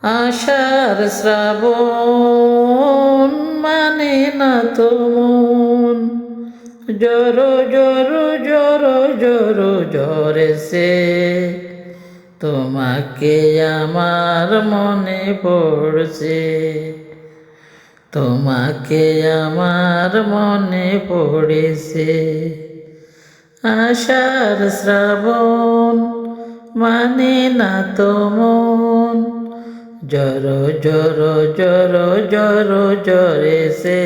আষাঢ় শ্রাবণ মানে না তো মন, জড়ো জড়ো জড়ো জড়ো ঝরেছে, তোমাকে আমার মনে পড়ছে, তোমাকে আমার মনে পড়েছে। আষাঢ় শ্রাবণ মানে না তো মন, জড়ো জড়ো জড়ো জড়ো ঝরেছে,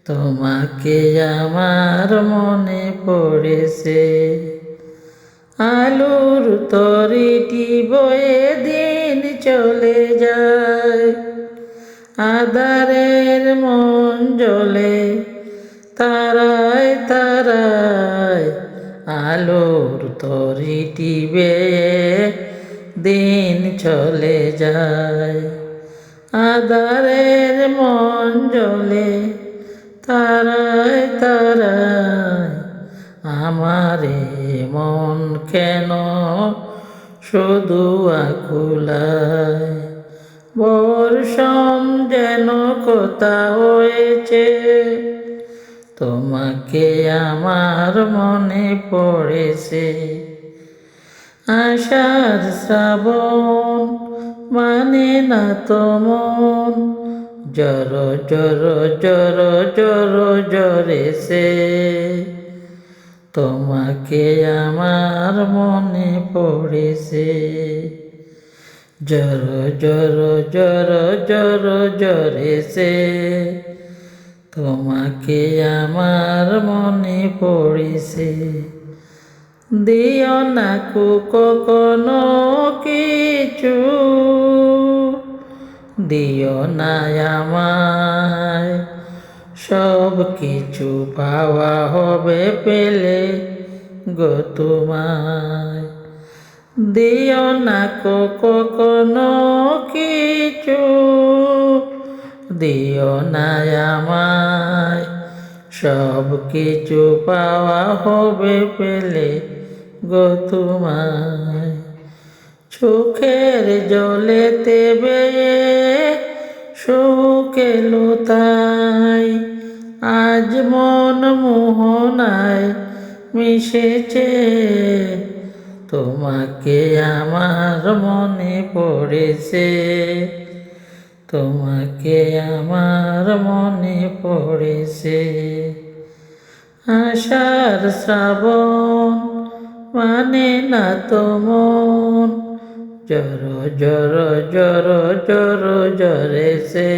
তোমাকে আমার মনে পড়েছে। আলোর তরিটি বয়ে দিন চলে যায়, আধারের মন জ্বলে তারায় তারায়, আলোর তরিটি বেয়ে দিন চলে যায়, আধারের মন জ্বলে তারায় তারায়। আমারে মন কেন শুধু আকুলায়, বর্ষণ যেন কোথা হয়েছে, তোমাকে আমার মনে পড়েছে। আষাঢ় শ্রাবণ মানে না তো মন, জড়ো জড়ো জড়ো জড়ো ঝরেছে, তোমাকে আমার মনে পড়েছে। জড়ো জড়ো জড়ো জড়ো ঝরেছে, তোমাকে আমার মনে পড়েছে। দিও না কখনো কিছু, দিও না আমায়, সব কিছু পাওয়া হবে পেলে গো তোমায়। দিও না কখনো কিছু, দিও না আমায়, সব কিছু পাওয়া হবে পেলে গো তোমায়। চোখের জলেতে বেয়ে সুখ এলো তাই, আজ মন মোহনায় মিশেছে, তোমাকে আমার মনে পড়েছে, তোমাকে আমার মনে পড়েছে। আষাঢ় শ্রাবণ মানে না তো মন, জড়ো জড়ো জড়ো জড়ো ঝরেছে,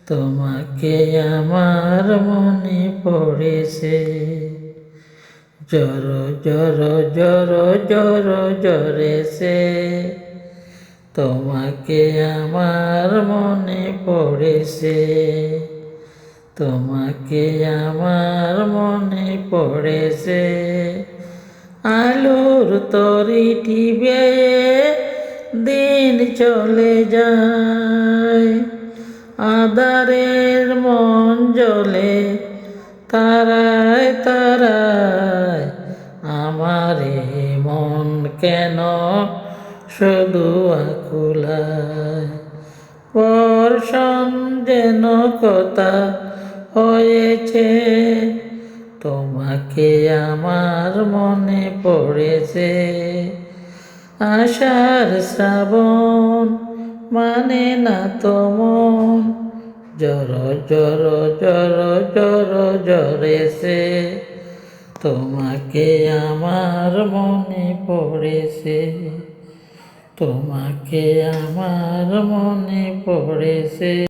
তোমাকে আমার মনে পড়েছে। জড়ো জড়ো জড়ো জড়ো ঝরেছে, তোমাকে আমার মনে পড়েছে, তোমাকে আমার মনে পড়েছে। আলোর তরিটি বেয়ে দিন চলে যায়, আধারের মন জ্বলে তারায় তারায়, আমারে মন কেন শুধু আকুলায়, বর্ষণ যেন কথা হয়েছে, তোমাকে আমার মনে পড়েছে। আষাঢ় শ্রাবণ মানে না তো মন, জড়ো জড়ো জড়ো জড়ো ঝরেছে, তোমাকে আমার মনে পড়েছে, তোমাকে আমার মনে পড়েছে।